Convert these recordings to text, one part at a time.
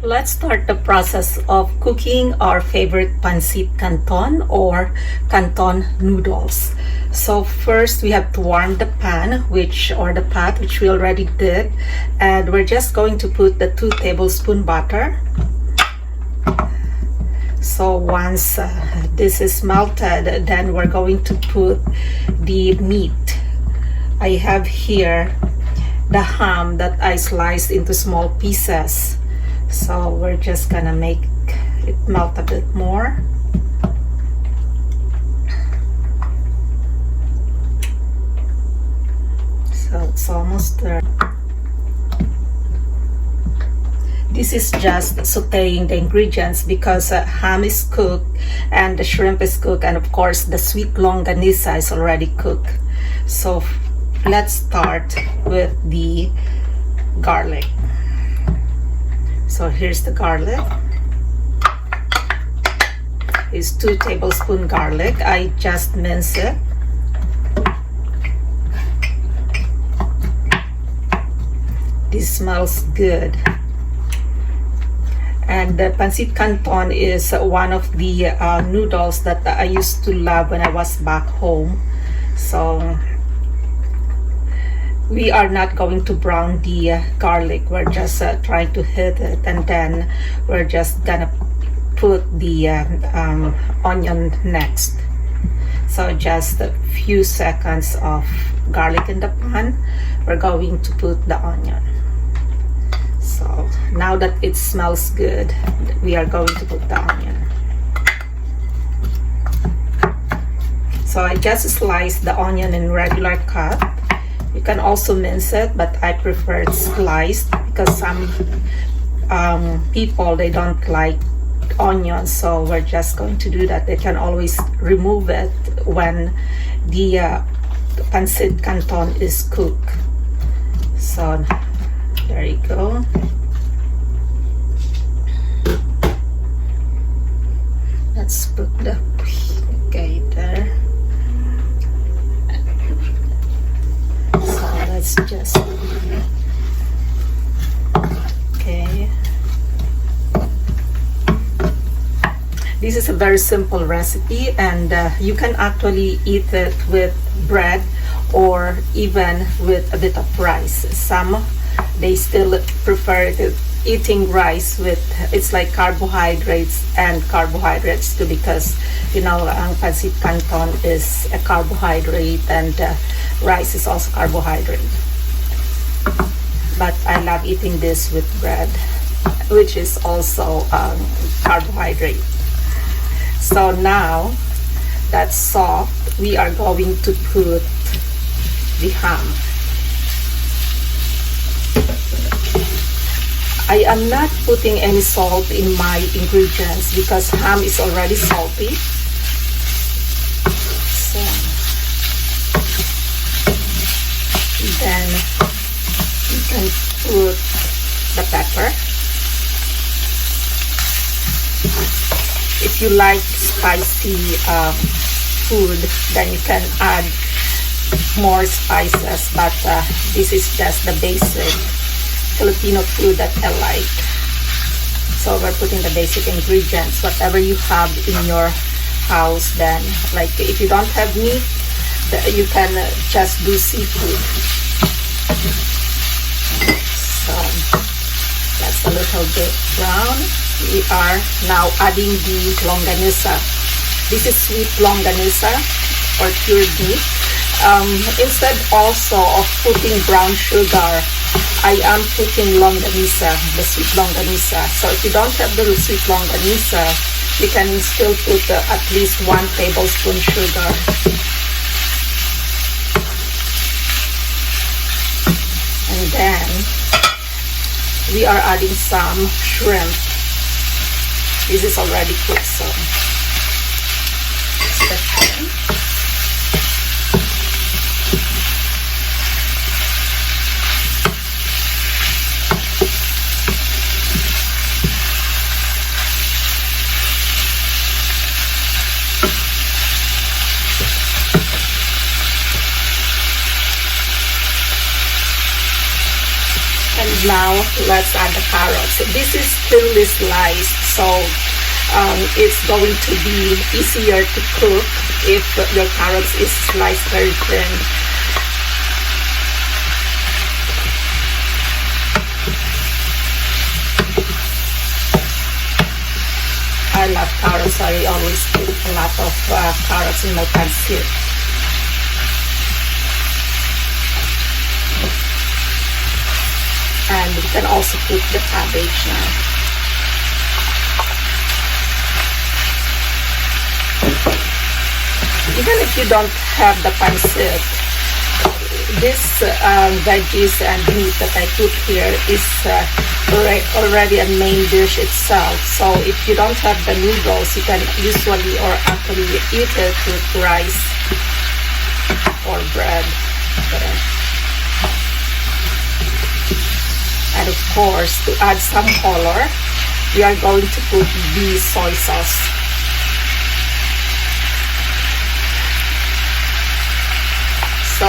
Let's start the process of cooking our favorite Pancit Canton or Canton noodles. So first we have to warm the pan, or the pot, which we already did. And we're just going to put the 2 tablespoon butter. So once this is melted, then we're going to put the meat. I have here the ham that I sliced into small pieces. So we're just gonna make it melt a bit more. So it's almost there. This is just sauteing the ingredients because ham is cooked and the shrimp is cooked, and of course the sweet longanisa is already cooked. So let's start with the garlic. So here's the garlic. It's 2 tablespoon garlic. I just mince it. This smells good. And the Pancit Canton is one of the noodles that I used to love when I was back home. So we are not going to brown the garlic. We're just trying to hit it, and then we're just gonna put the onion next. So just a few seconds of garlic in the pan, we're going to put the onion. So now that it smells good, we are going to put the onion. So I just sliced the onion in regular cut. You can also mince it, but I prefer it sliced because some people, they don't like onions, so we're just going to do that. They can always remove it when the Pancit Canton is cooked. So there you go. Let's put the there. Let's just okay. This is a very simple recipe, and you can actually eat it with bread or even with a bit of rice. Some, they still prefer eating rice with, it's like carbohydrates and carbohydrates too, because you know ang Pancit Canton is a carbohydrate, and rice is also carbohydrate. But I love eating this with bread, which is also carbohydrate. So now that's soft, we are going to put the ham. I am not putting any salt in my ingredients because ham is already salty. So then you can put the pepper. If you like spicy food, then you can add more spices, but this is just the basic Filipino food that I like. So we're putting the basic ingredients, whatever you have in your house. Then, like if you don't have meat, you can just do seafood. So that's a little bit brown. We are now adding the longanisa. This is sweet longanisa or cured meat. Instead also of putting brown sugar, I am putting longanisa, the sweet longanisa. So if you don't have the sweet longanisa, you can still put at least 1 tablespoon sugar. And then we are adding some shrimp. This is already cooked, so it's the shrimp. And now let's add the carrots. This is thinly sliced, so it's going to be easier to cook if your carrots is sliced very thin. I love carrots, so I always put a lot of carrots in my pancit. And we can also put the cabbage now. Even if you don't have the pancit, this veggies and meat that I put here is already a main dish itself. So if you don't have the noodles, you can usually or actually eat it with rice or bread. And of course, to add some color, we are going to put the soy sauce. So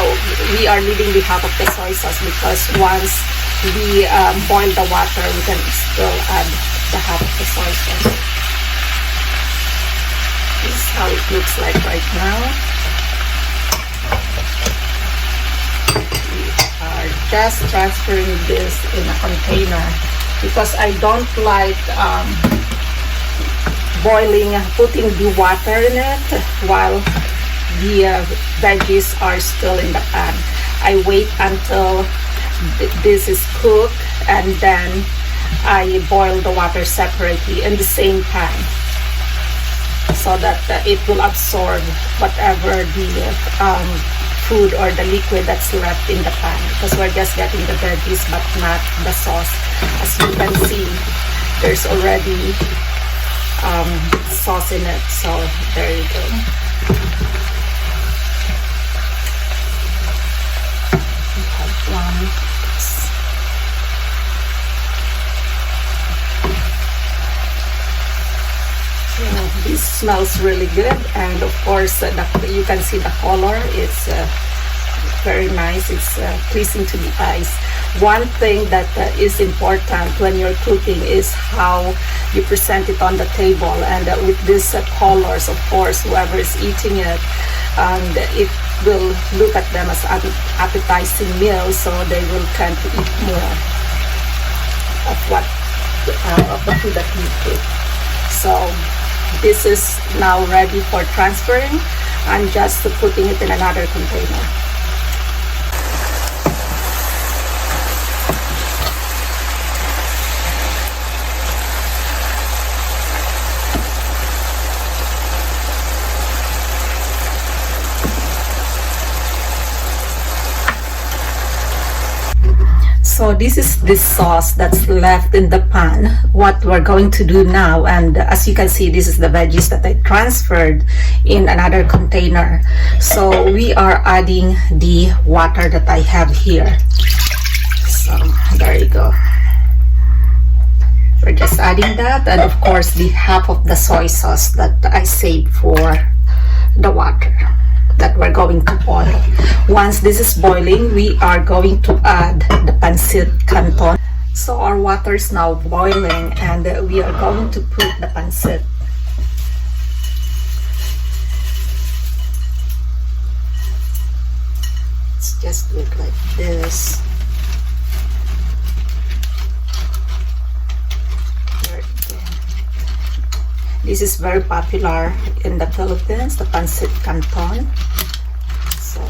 we are leaving the half of the soy sauce because once we boil the water, we can still add the half of the soy sauce. This is how it looks like right now. Just transferring this in a container because I don't like putting the water in it while the veggies are still in the pan. I wait until this is cooked and then I boil the water separately in the same pan so that it will absorb whatever the food or the liquid that's left in the pan, because we're just getting the veggies but not the sauce. As you can see, there's already sauce in it, so there you go. We have one. This smells really good, and of course you can see the color. It's very nice. It's pleasing to the eyes. One thing that is important when you're cooking is how you present it on the table, and with these colors, of course, whoever is eating it, and it will look at them as an appetizing meal, so they will tend to eat more of the food that you cook. So this is now ready for transferring. I'm just putting it in another container. So this is the sauce that's left in the pan. What we're going to do now, and as you can see, this is the veggies that I transferred in another container. So we are adding the water that I have here. So there you go. We're just adding that, and of course the half of the soy sauce that I saved for the water that we're going to boil. Once this is boiling, we are going to add the Pancit Canton. So our water is now boiling, and we are going to put the pancit. It's just look like this. There you go. This is very popular in the Philippines, the Pancit Canton. So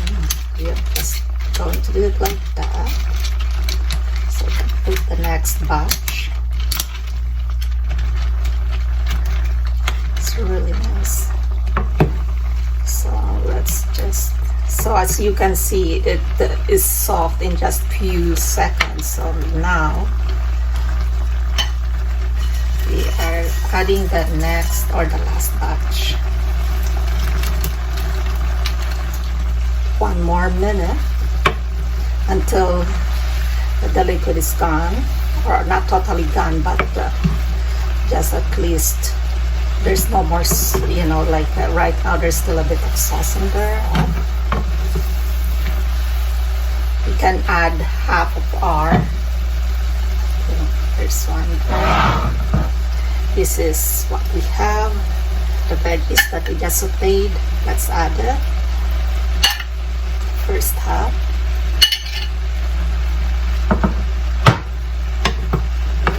we are just going to do it like that. So put the next batch. It's really nice. So let's just, so as you can see, it is soft in just few seconds. So now we are adding the next or the last batch. 1 more minute until the liquid is gone, or not totally gone, but just at least there's no more, you know, like right now there's still a bit of sauce in there. We can add half of our Okay, there's one. This is what we have. The veggies that we just sauteed. Let's add it. First half.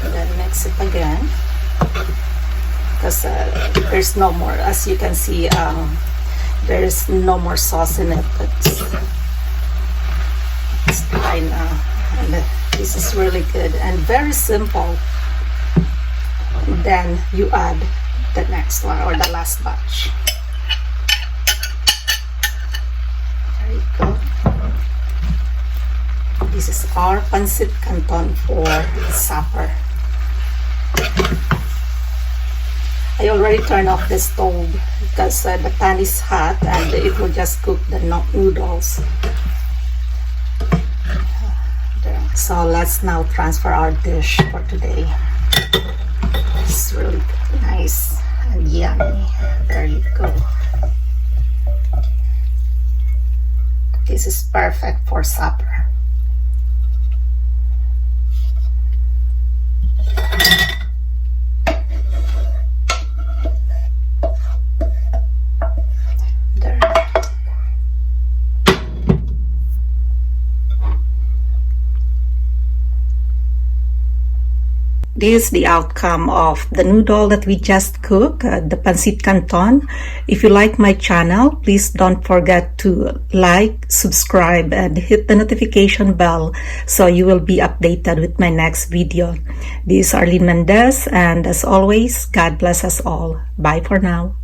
And then mix it again. Because there's no more, as you can see, there's no more sauce in it. It's dry now. And this is really good and very simple. And then you add the next one or the last batch. There you go. This is our Pancit Canton for supper. I already turned off the stove because the pan is hot and it will just cook the noodles. So let's now transfer our dish for today. It's really nice and yummy. There you go. This is perfect for supper. This is the outcome of the noodle that we just cooked, the Pancit Canton. If you like my channel, please don't forget to like, subscribe, and hit the notification bell so you will be updated with my next video. This is Arlene Mendez, and as always, God bless us all. Bye for now.